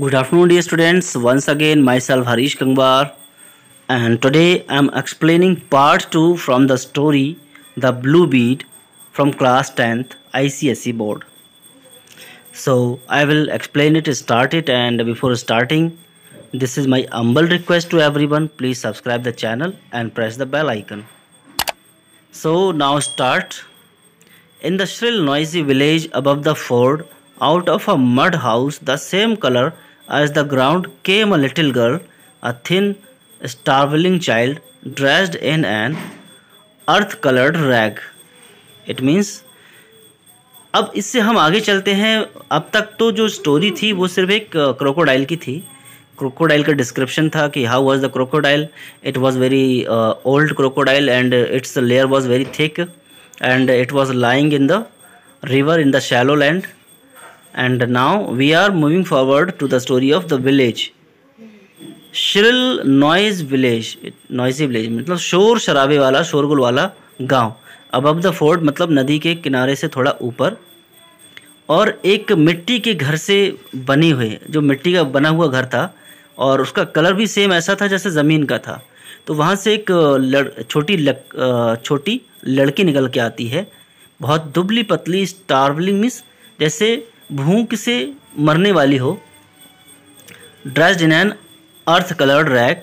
Good afternoon, dear students. Once again, myself Harish Kangwar, and today I am explaining part 2 from the story The Blue Bead from class 10th ICSE board. So, I will explain it, start it, and before starting, this is my humble request to everyone. Please subscribe the channel and press the bell icon. So, now start. In the shrill, noisy village above the ford, out of a mud house the same color as the ground, came a little girl, a thin, starveling child, dressed in an earth-colored rag. It means अब इससे हम आगे चलते हैं। अब तक तो जो स्टोरी थी वो सिर्फ एक क्रोकोडाइल की थी। क्रोकोडाइल का डिस्क्रिप्शन था कि how was the crocodile. It was very old crocodile and it's layer was very thick and it was lying in the river in the shallow land. And now we are moving forward to the story of the village. Shrill noise village, noisy village मतलब शोर शराबे वाला, शोरगुल वाला गांव। above the ford मतलब नदी के किनारे से थोड़ा ऊपर, और एक मिट्टी के घर से बनी हुई, जो मिट्टी का बना हुआ घर था और उसका कलर भी सेम ऐसा था जैसे ज़मीन का था। तो वहाँ से एक छोटी लड़की निकल के आती है, बहुत दुबली पतली, स्टार्वलिंग मीन्स जैसे भूख से मरने वाली हो, dressed in an earth coloured rag,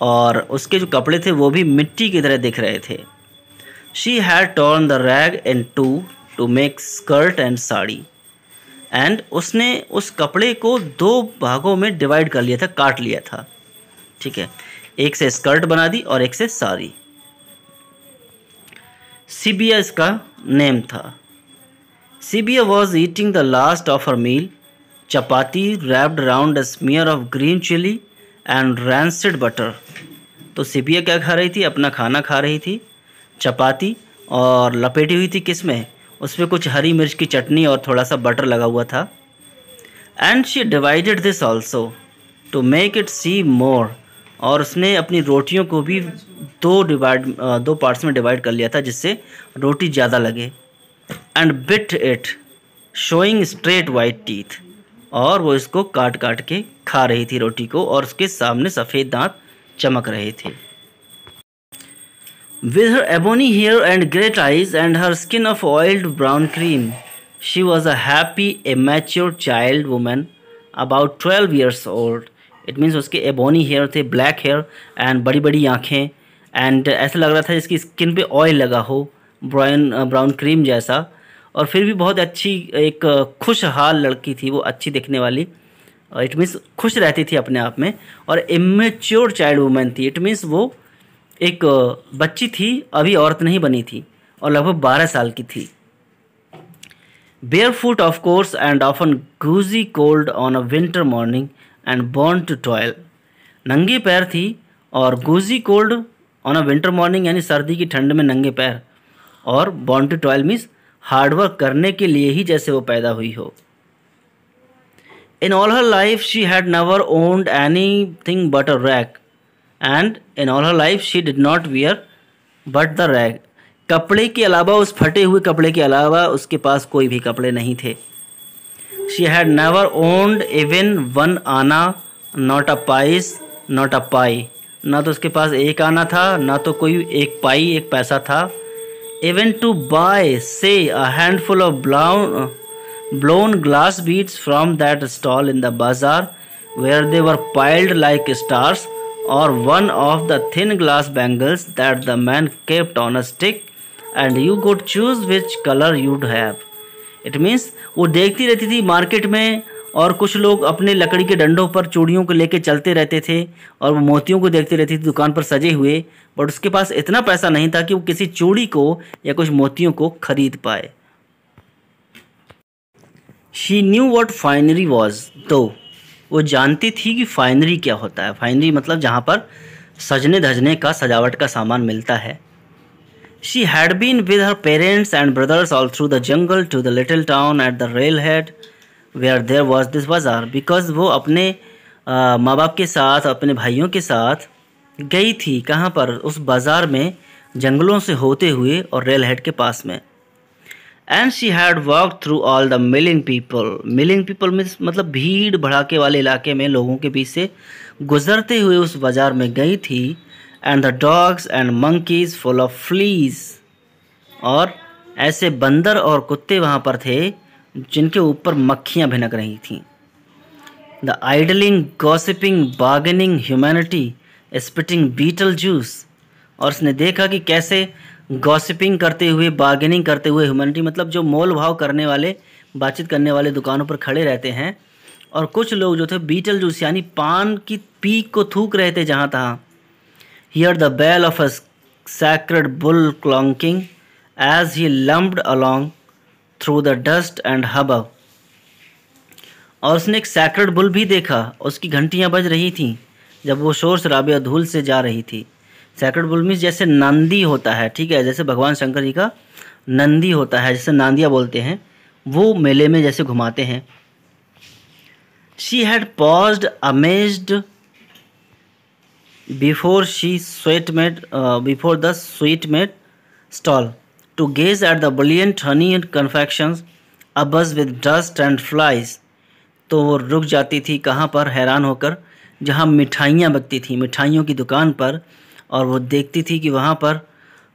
और उसके जो कपड़े थे वो भी मिट्टी की तरह दिख रहे थे। She had torn the rag in to make skirt and sari, and उसने उस कपड़े को दो भागों में डिवाइड कर लिया था, काट लिया था। ठीक है, एक से स्कर्ट बना दी और एक से साड़ी। सिबिया इसका नेम था। Sibia was eating the last of her meal, chapati wrapped around a smear of green chilli and rancid butter. तो सिबिया क्या खा रही थी? अपना खाना खा रही थी, चपाती, और लपेटी हुई थी किस में? उसमें कुछ हरी मिर्च की चटनी और थोड़ा सा बटर लगा हुआ था। And she divided this also to make it see more, और उसने अपनी रोटियों को भी दो पार्ट्स में डिवाइड कर लिया था जिससे रोटी ज़्यादा लगे। And bit it showing straight white teeth, और वो इसको काट काट के खा रही थी रोटी को, और उसके सामने सफ़ेद दांत चमक रहे थे। With her ebony hair and great eyes and her skin of oiled brown cream, she was a happy, immature child woman about 12 years old. It means उसके एबोनी हेयर थे, ब्लैक हेयर एंड बड़ी बड़ी आँखें, and ऐसा लग रहा था जिसकी स्किन पे ऑयल लगा हो, ब्राउन क्रीम जैसा, और फिर भी बहुत अच्छी, एक खुशहाल लड़की थी वो, अच्छी दिखने वाली। इट मीन्स खुश रहती थी अपने आप में। और इमेच्योर चाइल्ड वुमेन थी, इट मीन्स वो एक बच्ची थी, अभी औरत नहीं बनी थी, और लगभग 12 साल की थी। Barefoot of course and often goozy cold on a winter morning and born to toil. नंगे पैर थी और goozy cold on a winter morning यानी सर्दी की ठंड में नंगे पैर, और born to toil means hard work करने के लिए ही जैसे वो पैदा हुई हो। In all her life she had never owned anything but a rag, and in all her life she did not wear but the rag. कपड़े के अलावा, उस फटे हुए कपड़े के अलावा उसके पास कोई भी कपड़े नहीं थे। She had never owned even one आना, not a pice, not a pie. ना तो उसके पास एक आना था, ना तो कोई एक पाई, एक पैसा था। Even to buy, say, a handful of blown glass beads from that stall in the bazaar where they were piled like stars, or one of the thin glass bangles that the man kept on a stick, and you could choose which color you'd have. It means वो देखती रहती थी market में, और कुछ लोग अपने लकड़ी के डंडों पर चूड़ियों को लेके चलते रहते थे, और वो मोतियों को देखती रहती थी दुकान पर सजे हुए, बट उसके पास इतना पैसा नहीं था कि वो किसी चूड़ी को या कुछ मोतियों को खरीद पाए। She knew what finery was, तो वो जानती थी कि फाइनरी क्या होता है। फाइनरी मतलब जहाँ पर सजने धजने का, सजावट का सामान मिलता है। She had been with her parents and brothers all through the jungle to the little town at the railhead where there was this bazaar, because वो अपने माँ बाप के साथ, अपने भाइयों के साथ गई थी। कहाँ पर? उस बाज़ार में, जंगलों से होते हुए और रेल हेड के पास में। And she had walk through all the milling people means मतलब भीड़ भड़ाके वाले इलाके में लोगों के बीच से गुजरते हुए उस बाजार में गई थी। And the dogs and monkeys full of fleas, और ऐसे बंदर और कुत्ते वहाँ पर थे जिनके ऊपर मक्खियाँ भिनक रही थीं। The idling gossiping bargaining humanity spitting betel juice, और उसने देखा कि कैसे गॉसिपिंग करते हुए बार्गेनिंग करते हुए ह्यूमैनिटी मतलब जो मोल भाव करने वाले बातचीत करने वाले दुकानों पर खड़े रहते हैं, और कुछ लोग जो थे बीटल जूस यानी पान की पीक को थूक रहे थे जहाँ तहाँ। Hear the bell of a sacred bull clonking as he lumped along through the dust and hubbub, और उसने एक सैक्रेड बुल भी देखा, उसकी घंटियाँ बज रही थीं जब वो शोर शराबे और धूल से जा रही थी। सैक्रेड बुल मीन्स जैसे नंदी होता है, ठीक है, जैसे भगवान शंकर जी का नंदी होता है, जैसे नांदिया बोलते हैं, वो मेले में जैसे घुमाते हैं। She had paused amazed before the sweetmeat stall to gaze at the brilliant honey and confections abuzz with dust and flies। तो वो रुक जाती थी कहाँ पर, हैरान होकर, जहाँ मिठाइयाँ बिकती थी, मिठाइयों की दुकान पर, और वो देखती थी कि वहाँ पर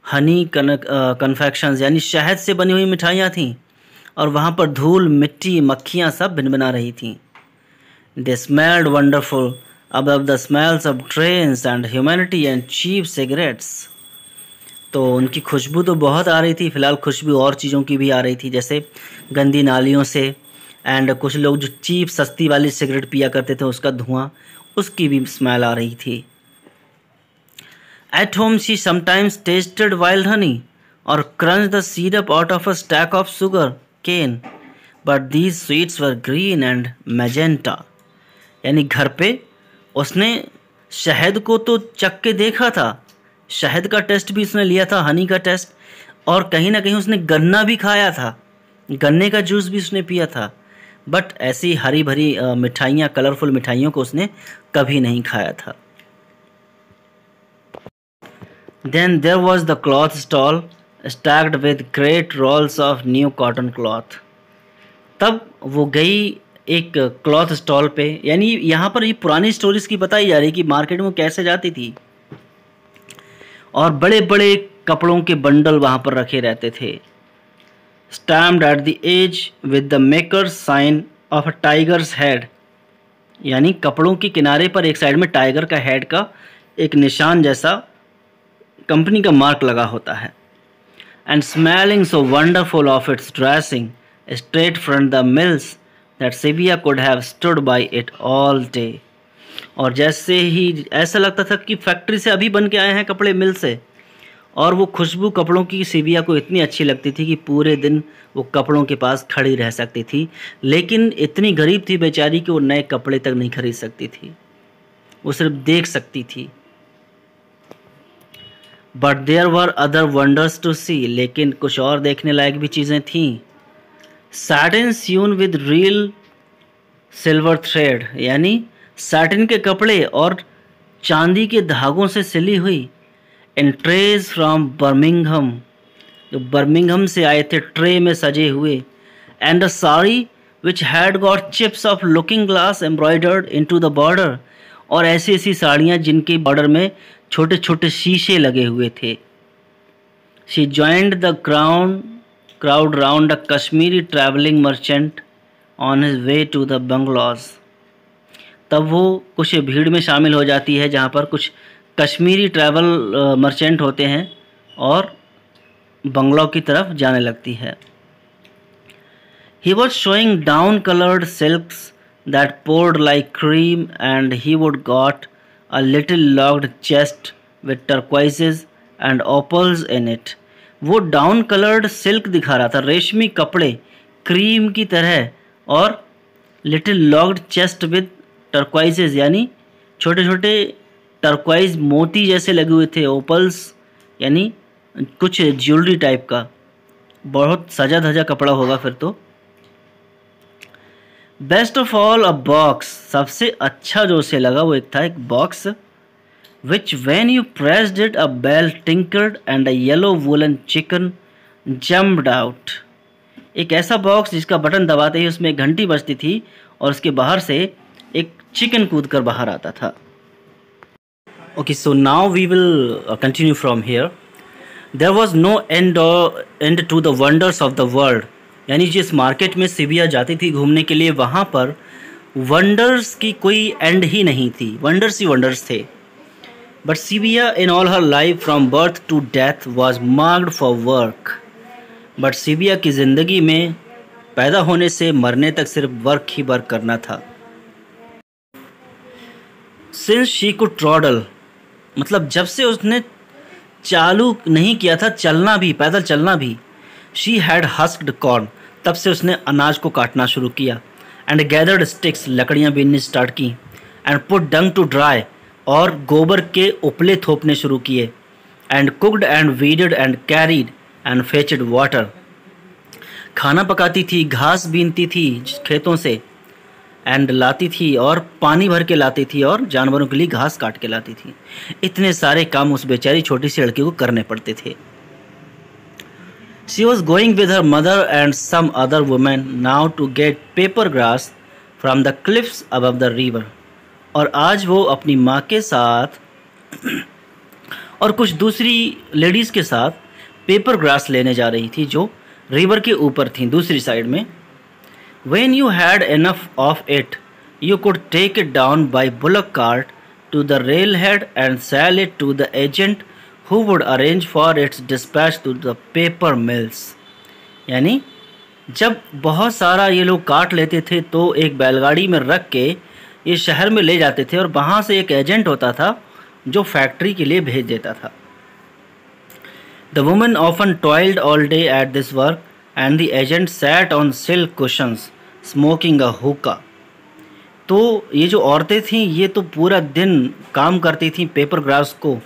हनी कन्फेक्शंस यानी शहद से बनी हुई मिठाइयाँ थीं, और वहाँ पर धूल मिट्टी मक्खियाँ सब भिनभिना रही थीं। They smelled wonderful above the smells of trains and humanity and cheap cigarettes। तो उनकी खुशबू तो बहुत आ रही थी, फ़िलहाल खुशबू और चीज़ों की भी आ रही थी, जैसे गंदी नालियों से, एंड कुछ लोग जो चीप सस्ती वाली सिगरेट पिया करते थे उसका धुआं, उसकी भी स्मेल आ रही थी। At home she sometimes tasted wild honey or crunched the syrup out of a stack of sugar cane, but these sweets were green and magenta। यानी घर पे उसने शहद को तो चख के देखा था, शहद का टेस्ट भी उसने लिया था, हनी का टेस्ट, और कहीं ना कहीं उसने गन्ना भी खाया था, गन्ने का जूस भी उसने पिया था, बट ऐसी हरी भरी मिठाइयाँ, कलरफुल मिठाइयों को उसने कभी नहीं खाया था। Then there was the cloth stall stacked with great rolls of new cotton cloth। तब वो गई एक क्लॉथ स्टॉल पे, यानी यहाँ पर ये पुरानी स्टोरीज की बताई जा रही कि मार्केट में कैसे जाती थी, और बड़े बड़े कपड़ों के बंडल वहाँ पर रखे रहते थे। Stamped at the edge with the maker's sign of a tiger's head, यानी कपड़ों के किनारे पर एक साइड में टाइगर का हेड का एक निशान जैसा कंपनी का मार्क लगा होता है। And smelling so wonderful of its dressing straight from the mills that Sibia could have stood by it all day। और जैसे ही ऐसा लगता था कि फैक्ट्री से अभी बन के आए हैं कपड़े, मिल से, और वो खुशबू कपड़ों की सिबिया को इतनी अच्छी लगती थी कि पूरे दिन वो कपड़ों के पास खड़ी रह सकती थी। लेकिन इतनी गरीब थी बेचारी कि वो नए कपड़े तक नहीं खरीद सकती थी, वो सिर्फ देख सकती थी। But there were other wonders to see, लेकिन कुछ और देखने लायक भी चीज़ें थीं। Satin sewn with real silver thread, यानी सैटिन के कपड़े और चांदी के धागों से सिली हुई। इन ट्रेज फ्रॉम बर्मिंघम, जो बर्मिंघम से आए थे, ट्रे में सजे हुए। And a sari which had got chips of looking glass embroidered into the border, और ऐसी ऐसी साड़ियाँ जिनके बॉर्डर में छोटे छोटे शीशे लगे हुए थे। She joined the crowd round a Kashmiri traveling merchant on his way to the bungalows। तब वो कुछ भीड़ में शामिल हो जाती है जहाँ पर कुछ कश्मीरी ट्रैवल मर्चेंट होते हैं और बंगलो की तरफ जाने लगती है। He was showing down colored silks that poured like cream and he would got a little locked chest with turquoises and opals in it। वो डाउन कलर्ड सिल्क दिखा रहा था, रेशमी कपड़े क्रीम की तरह, और लिटिल लॉक्ड चेस्ट विद टर्क्वाइजेज, यानी छोटे छोटे टर्क्वाइज मोती जैसे लगे हुए थे, ओपल्स यानी कुछ ज्वेलरी टाइप का, बहुत सजा धजा कपड़ा होगा फिर तो। Best of all a box, सबसे अच्छा जो उसे लगा वो एक था एक box, which when you pressed it a bell tinkled and a yellow woolen chicken jumped out। एक ऐसा बॉक्स जिसका बटन दबाते ही उसमें एक घंटी बजती थी और उसके बाहर से एक चिकन कूद कर बाहर आता था। Okay, so now we will continue from here. There was no end to the wonders of the world, यानी जिस मार्केट में सिबिया जाती थी घूमने के लिए, वहाँ पर वंडर्स की कोई एंड ही नहीं थी, वंडर्स ही वंडर्स थे। But Sibia in all her life from birth to death was marked for work. But Sibia की ज़िंदगी में पैदा होने से मरने तक सिर्फ वर्क ही वर्क करना था। सिंस शी कुड ट्रॉडल, मतलब जब से उसने चालू नहीं किया था चलना भी, पैदल चलना भी। शी हैड हस्क्ड कॉर्न, तब से उसने अनाज को काटना शुरू किया। एंड गैदर्ड स्टिक्स, लकड़ियाँ बीननी स्टार्ट की। And put dung to dry, और गोबर के उपले थोपने शुरू किए। And cooked and weeded and carried and fetched water, खाना पकाती थी, घास बीनती थी खेतों से एंड लाती थी, और पानी भर के लाती थी, और जानवरों के लिए घास काट के लाती थी। इतने सारे काम उस बेचारी छोटी सी लड़की को करने पड़ते थे। She was going with her mother and some other women now to get paper grass from the cliffs above the river. और आज वो अपनी माँ के साथ और कुछ दूसरी लेडीज़ के साथ पेपर ग्रास लेने जा रही थी जो रिवर के ऊपर थी दूसरी साइड में। When you had enough of it, you could take it down by bullock cart to the railhead and sell it to the agent who would arrange for its dispatch to the paper mills. यानी जब बहुत सारा ये लोग काट लेते थे तो एक बैलगाड़ी में रख के ये शहर में ले जाते थे, और वहाँ से एक एजेंट होता था जो फैक्ट्री के लिए भेज देता था। The woman often toiled all day at this work and the agent sat on silk cushions smoking a hookah. तो ये जो औरतें थीं ये तो पूरा दिन काम करती थीं पेपर ग्रास को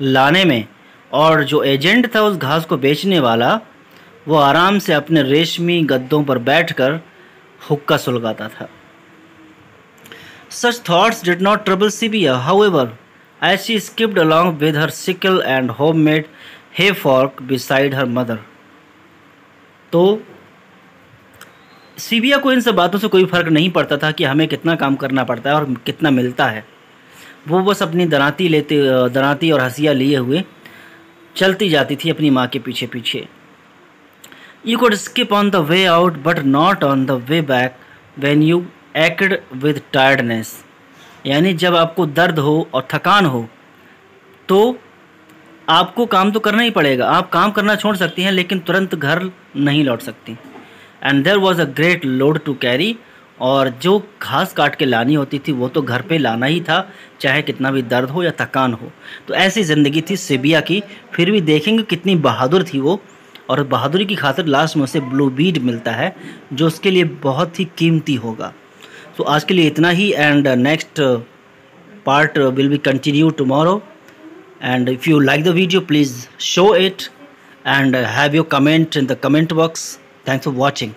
लाने में, और जो एजेंट था उस घास को बेचने वाला वो आराम से अपने रेशमी गद्दों पर बैठकर हुक्का सुलगाता था। Such thoughts did not trouble Sibia, however, as she skipped along with her sickle and homemade hay fork beside her mother. तो सिबिया को इन सब बातों से कोई फ़र्क नहीं पड़ता था कि हमें कितना काम करना पड़ता है और कितना मिलता है। वो बस अपनी दराती और हंसिया लिए हुए चलती जाती थी अपनी माँ के पीछे पीछे। You could skip on the way out but not on the way back when you ached with tiredness. यानी जब आपको दर्द हो और थकान हो तो आपको काम तो करना ही पड़ेगा। आप काम करना छोड़ सकती हैं लेकिन तुरंत घर नहीं लौट सकती। And there was a great load to carry, और जो घास काट के लानी होती थी वो तो घर पे लाना ही था, चाहे कितना भी दर्द हो या थकान हो। तो ऐसी ज़िंदगी थी सिबिया की। फिर भी देखेंगे कितनी बहादुर थी वो, और बहादुरी की खातिर लास्ट में उसे ब्लू बीड मिलता है जो उसके लिए बहुत ही कीमती होगा। तो आज के लिए इतना ही, and next part will be continue tomorrow. And if you like the video please show it and have your comment in the comment box. Thanks for watching.